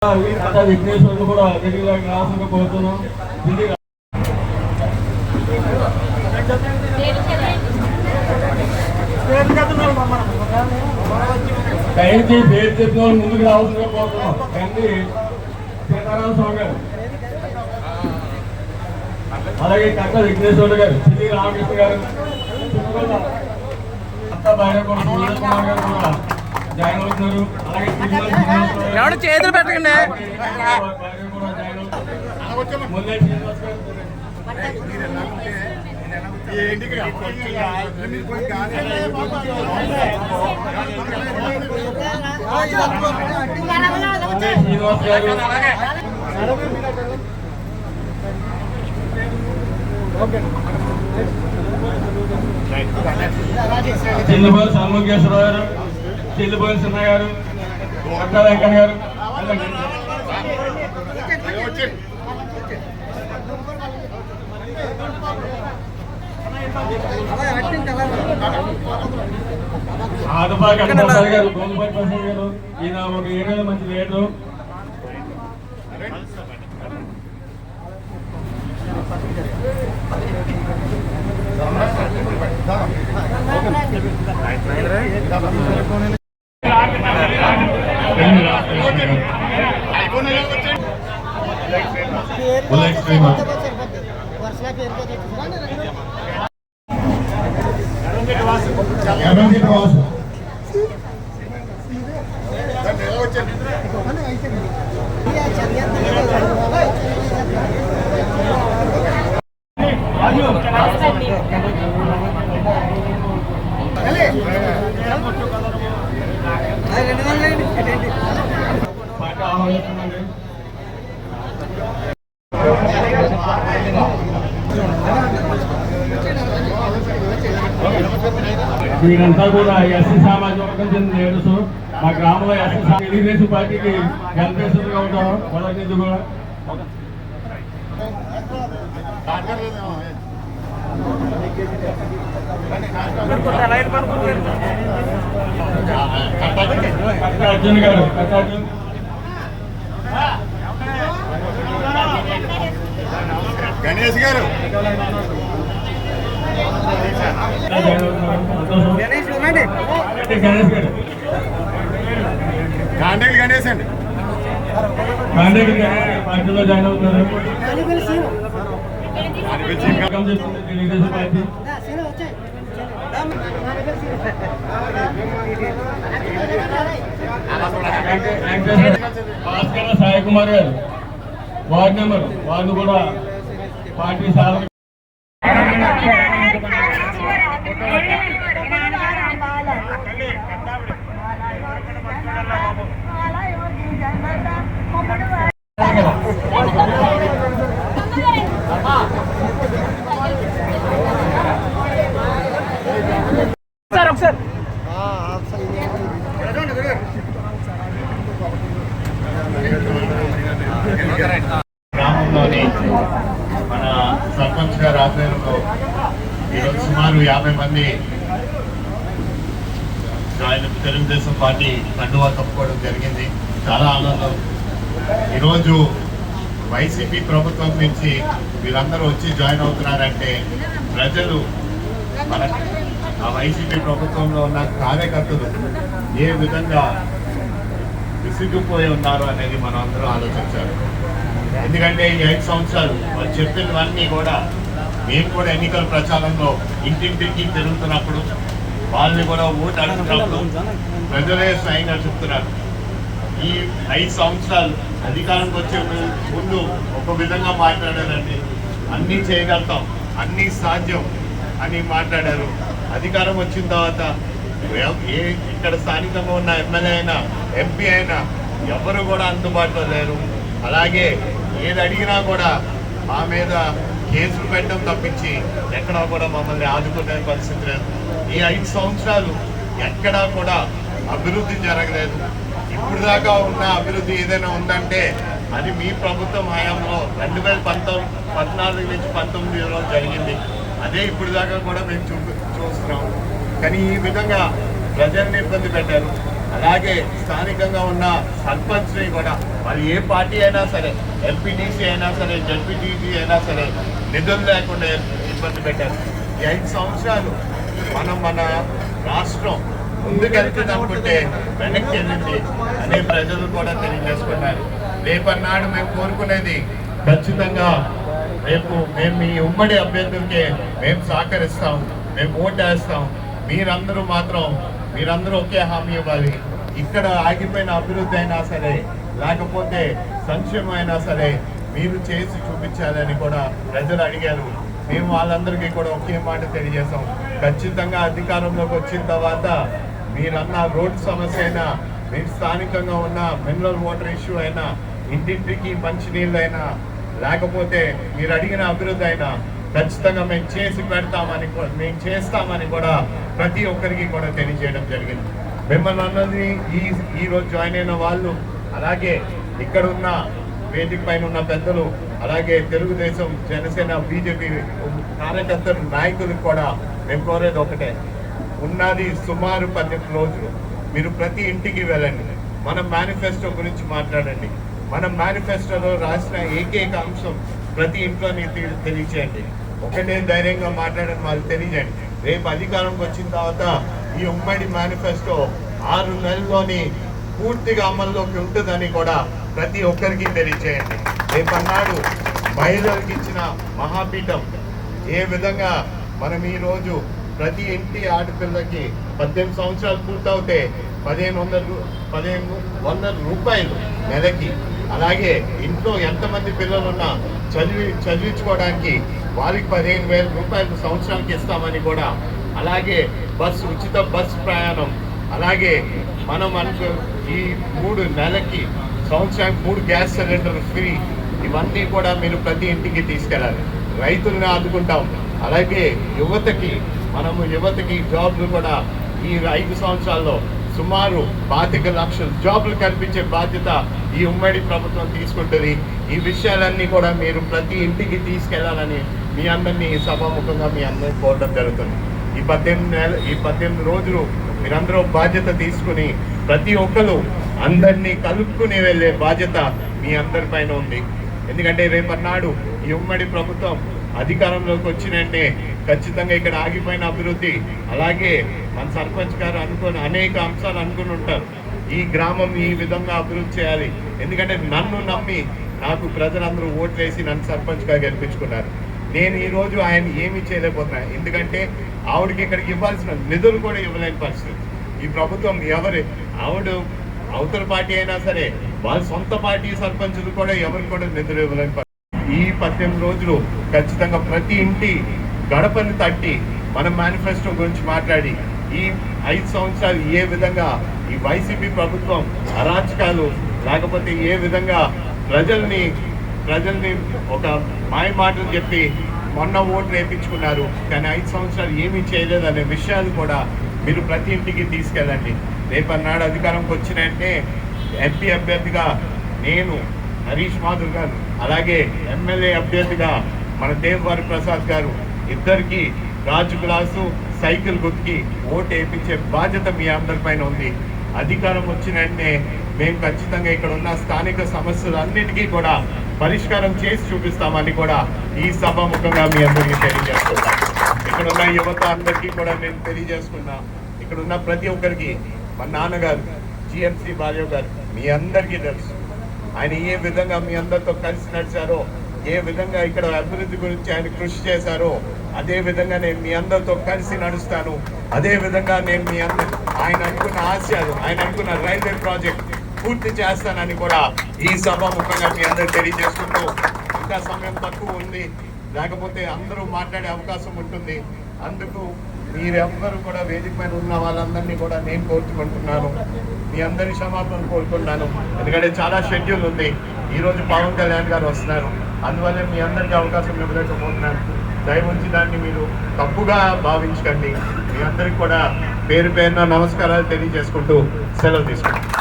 విఘ్నేశ్వరుడు కూడా గట్టిగా క్లాసుగా పోతున్నాం. టైంకి పేరు చెప్పిన వాళ్ళు ముందుకు రావాల్సిందిగా పోతున్నాం. కానీ సీతారామ స్వామి గారు, అలాగే కట్ట విఘ్నేశ్వరుడు గారు, శ్రీ రామకృష్ణ గారు, అత్త భార్య కూడా కుమార్ గారు కూడా జాయిన్ అవుతున్నారు. అలాగే చేతులు పెట్టండి. ముందే శ్రీనివాస్ గారు చిన్నపోయి సన్ముఖేశ్వరరావు గారు, చిల్లిపోయిన చిన్న గారు, కొట్ట వెంకన్న గారు, ఆదపాటి అడ్డపాటి గారు, గోల్పాటి ప్రసాద్ గారు, ఈయన ఒక ఏరియాలో మంచి లీడరు. వీరంతా కూడా ఎస్సీ సామాజిక వర్గం చెందిన లీడర్స్. మా గ్రామంలో ఎస్సీ తెలుగుదేశం పార్టీకి గెలిపేసుగా ఉంటారు. వాళ్ళకి కూడా అర్జున్ గారు, అర్జున్ గణేష్ గారు, గణేష్ గారు, కాండేకి గణేష్ అండి, కాండేకి పార్టీలో జాయిన్ అవుతున్నారు. తెలుగుదేశం పార్టీ భాస్కర సాయి కుమార్ గారు, వార్డు మెంబర్, వాళ్ళు కూడా పార్టీ సాధన. గ్రామంలోని మన సర్పంచ్ గారి ఆధ్వర్యంలో ఈరోజు సుమారు 50 మంది తెలుగుదేశం పార్టీ కండువా కప్పుకోవడం జరిగింది. చాలా ఆనందం. ఈరోజు వైసీపీ ప్రభుత్వం నుంచి వీళ్ళందరూ వచ్చి జాయిన్ అవుతున్నారంటే ప్రజలు మన ఆ వైసీపీ ప్రభుత్వంలో ఉన్న కార్యకర్తలు ఏ విధంగా విసిగిపోయి ఉన్నారు అనేది మనం అందరూ ఆలోచించాలి. ఎందుకంటే ఈ 5 సంవత్సరాలు వాళ్ళు చెప్పినవన్నీ కూడా మేము కూడా ఎన్నికల ప్రచారంలో ఇంటింటికి తిరుగుతున్నప్పుడు వాళ్ళని కూడా ఓటు అడుగుతున్నప్పుడు ప్రజలే స్వయంగా చెప్తున్నారు. ఈ 5 సంవత్సరాలు అధికారానికి వచ్చే ముందు ఒక విధంగా మాట్లాడారండి. అన్నీ చేయగలుగుతాం, అన్నీ సాధ్యం అని మాట్లాడారు. అధికారం వచ్చిన తర్వాత ఇక్కడ స్థానికంగా ఉన్న ఎమ్మెల్యే అయినా ఎంపీ అయినా ఎవరు కూడా అందుబాటులో లేరు. అలాగే ఏది అడిగినా కూడా మా మీద కేసులు పెట్టడం తప్పించి ఎక్కడా కూడా మమ్మల్ని ఆదుకునే పరిస్థితి లేదు. ఈ 5 సంవత్సరాలు ఎక్కడా కూడా అభివృద్ధి జరగలేదు. ఇప్పుడు దాకా ఉన్న అభివృద్ధి ఏదైనా ఉందంటే అది మీ ప్రభుత్వం హయాంలో 2014 నుంచి 19 జరిగింది. అదే ఇప్పుడు దాకా కూడా మేము చూస్తున్నాం. కానీ ఈ విధంగా ప్రజల్ని ఇబ్బంది పెట్టారు. అలాగే స్థానికంగా ఉన్న సర్పంచ్ని కూడా మరి ఏ పార్టీ అయినా సరే, ఎంపీటీసీ అయినా సరే, జడ్పీటీసీ అయినా సరే, నిధులు లేకుండా ఇబ్బంది పెట్టారు. ఈ 5 సంవత్సరాలు మన రాష్ట్రం ముందుకెళ్తుంది అనుకుంటే వెనక్కి వెళ్ళింది అనే ప్రజలు కూడా తెలియజేసుకున్నారు. రేపన్నాడు మేము కోరుకునేది ఖచ్చితంగా రేపు మేము మీ ఉమ్మడి అభ్యర్థులకే మేము సహకరిస్తాం, మేము ఓటేస్తాం. మీరందరూ ఒకే హామీ ఇవ్వాలి. ఇక్కడ ఆగిపోయిన అభివృద్ధి అయినా సరే, లేకపోతే సంక్షేమం అయినా సరే మీరు చేసి చూపించాలని కూడా ప్రజలు అడిగారు. మేము వాళ్ళందరికీ కూడా ఒకే మాట తెలియజేస్తాం. ఖచ్చితంగా అధికారంలోకి వచ్చిన తర్వాత మీరన్న రోడ్డు సమస్య అయినా, మీరు స్థానికంగా ఉన్న మినరల్ వాటర్ ఇష్యూ అయినా, ఇంటింటికి మంచినీళ్ళు అయినా, లేకపోతే మీరు అడిగిన అభివృద్ధి అయినా ఖచ్చితంగా మేము చేస్తామని కూడా ప్రతి ఒక్కరికి కూడా తెలియజేయడం జరిగింది. మిమ్మల్ని అన్నది ఈరోజు జాయిన్ అయిన వాళ్ళు, అలాగే ఇక్కడ ఉన్న వేదిక పైన ఉన్న పెద్దలు, అలాగే తెలుగుదేశం, జనసేన, బీజేపీ కార్యకర్తలు, నాయకులకు కూడా మేము కోరేది ఒకటే. ఉన్నది సుమారు 12 రోజులు. మీరు ప్రతి ఇంటికి వెళ్ళండి, మన మేనిఫెస్టో గురించి మాట్లాడండి. మన మేనిఫెస్టోలో రాసిన ఏకైక అంశం ప్రతి ఇంట్లోని తెలియచేయండి. ఒకటే ధైర్యంగా మాట్లాడని వాళ్ళు తెలియజేయండి. రేపు అధికారంకి వచ్చిన తర్వాత ఈ ఉమ్మడి మేనిఫెస్టో 6 నెలల్లోని పూర్తిగా అమల్లోకి ఉంటుందని కూడా ప్రతి ఒక్కరికి తెలియచేయండి. రేపన్నాడు మహిళలకు ఇచ్చిన మహాపీఠం ఏ విధంగా మనం ఈరోజు ప్రతి ఇంటి ఆడపిల్లకి 18 సంవత్సరాలు పూర్తవుతే 1500 రూపాయలు నెలకి, అలాగే ఇంట్లో ఎంతమంది పిల్లలున్నా చదివించుకోవడానికి వారికి 15,000 రూపాయలు సంవత్సరానికి ఇస్తామని కూడా, అలాగే ఉచిత బస్సు ప్రయాణం, అలాగే మనం ఈ 3 నెలలకి సంవత్సరానికి 3 గ్యాస్ సిలిండర్ ఫ్రీ. ఇవన్నీ కూడా మీరు ప్రతి ఇంటికి తీసుకెళ్ళాలి. రైతులను ఆదుకుంటాం. అలాగే యువతకి జాబ్లు కూడా ఈ 5 సంవత్సరాల్లో సుమారు 25 లక్షల జాబ్లు కల్పించే బాధ్యత ఈ ఉమ్మడి ప్రభుత్వం తీసుకుంటుంది. ఈ విషయాలన్నీ కూడా మీరు ప్రతి ఇంటికి తీసుకెళ్లాలని మీ అందరినీ సభాముఖంగా మీ అందరినీ కోరడం జరుగుతుంది. ఈ 18 రోజులు మీరందరూ బాధ్యత తీసుకుని ప్రతి ఒక్కరు అందరినీ కలుపుకుని వెళ్ళే బాధ్యత మీ అందరిపైన ఉంది. ఎందుకంటే రేపన్నాడు ఈ ఉమ్మడి ప్రభుత్వం అధికారంలోకి వచ్చినంటే ఖచ్చితంగా ఇక్కడ ఆగిపోయిన అభివృద్ధి, అలాగే మన సర్పంచ్ గారు అనేక అంశాలు అనుకుని ఉంటారు. ఈ గ్రామం ఈ విధంగా అభివృద్ధి చేయాలి. ఎందుకంటే నన్ను నమ్మి నాకు ప్రజలందరూ ఓట్లేసి నన్ను సర్పంచ్గా గెలిపించుకున్నారు. నేను ఈరోజు ఆయన ఏమీ చేయలేకపోతున్నాను. ఎందుకంటే ఆవిడకి ఇక్కడికి ఇవ్వాల్సిన నిధులు కూడా ఇవ్వలేని పరిస్థితి. ఈ ప్రభుత్వం ఆవిడ అవతల పార్టీ అయినా సరే, వాళ్ళ సొంత పార్టీ సర్పంచులు కూడా ఎవరికి కూడా నిధులు ఇవ్వలేని పరిస్థితి. ఈ 18 రోజులు ఖచ్చితంగా ప్రతి ఇంటి గడపని తట్టి మన మేనిఫెస్టో గురించి మాట్లాడి, ఈ 5 సంవత్సరాలు ఏ విధంగా ఈ వైసీపీ ప్రభుత్వం అరాచకాలు, లేకపోతే ఏ విధంగా ప్రజల్ని ఒక మాయ మాటలు చెప్పి మొన్న ఓట్లు వేయించుకున్నారు, కానీ 5 సంవత్సరాలు ఏమీ చేయలేదనే విషయాలు కూడా మీరు ప్రతి ఇంటికి తీసుకెళ్ళండి. రేపన్నాడు అధికారంకి వచ్చినంటే ఎంపీ అభ్యర్థిగా నేను, హరీష్ మాధవ్ గారు, అలాగే ఎమ్మెల్యే అభ్యర్థిగా మన దేవవారి ప్రసాద్ గారు, ఇద్దరికి రాజు గ్లాసు సైకిల్ గుర్తుకి ఓటు వేయించే బాధ్యత మీ అందరిపైన ఉంది. అధికారం వచ్చినంటే మేము ఖచ్చితంగా ఇక్కడ ఉన్న స్థానిక సమస్యలన్నిటికీ కూడా పరిష్కారం చేసి చూపిస్తామని కూడా ఈ సభాముఖంగా మీ అందరికీ తెలియజేస్తున్నాం. ఇక్కడ ఉన్న యువత అందరికీ కూడా నేను తెలియజేసుకున్నా. ఇక్కడ ఉన్న ప్రతి ఒక్కరికి మా నాన్నగారు జిఎంసి బాలయ్య గారు మీ అందరికీ తెలుసు. ఆయన ఏ విధంగా మీ అందరితో కలిసి నడిచారో, ఏ విధంగా ఇక్కడ అభివృద్ధి గురించి ఆయన కృషి చేశారో, అదే విధంగా నేను మీ అందరితో కలిసి నడుస్తాను. అదే విధంగా నేను ఆయన అనుకున్న ఆశయాలు, ఆయన అనుకున్న రైల్వే ప్రాజెక్ట్ పూర్తి చేస్తానని కూడా ఈ సభ ముఖ్యంగా మీ అందరూ తెలియజేసుకుంటూ, ఇంకా సమయం తక్కువ ఉంది, లేకపోతే అందరూ మాట్లాడే అవకాశం ఉంటుంది. అందుకు మీరెవ్వరూ కూడా వేదిక పైన ఉన్న వాళ్ళందరినీ కూడా నేను కోరుకుంటున్నాను, మీ అందరి క్షమాపణ కోరుకుంటున్నాను. ఎందుకంటే చాలా షెడ్యూల్ ఉంది. ఈరోజు పవన్ కళ్యాణ్ గారు వస్తున్నారు, అందువల్ల మీ అందరికీ అవకాశం ఇవ్వలేకపోతున్నాను. దయవుంచి దాన్ని మీరు తప్పుగా భావించకండి. మీ అందరికి కూడా పేరు పేరున నమస్కారాలు తెలియజేసుకుంటూ సెలవు తీసుకుంటాను.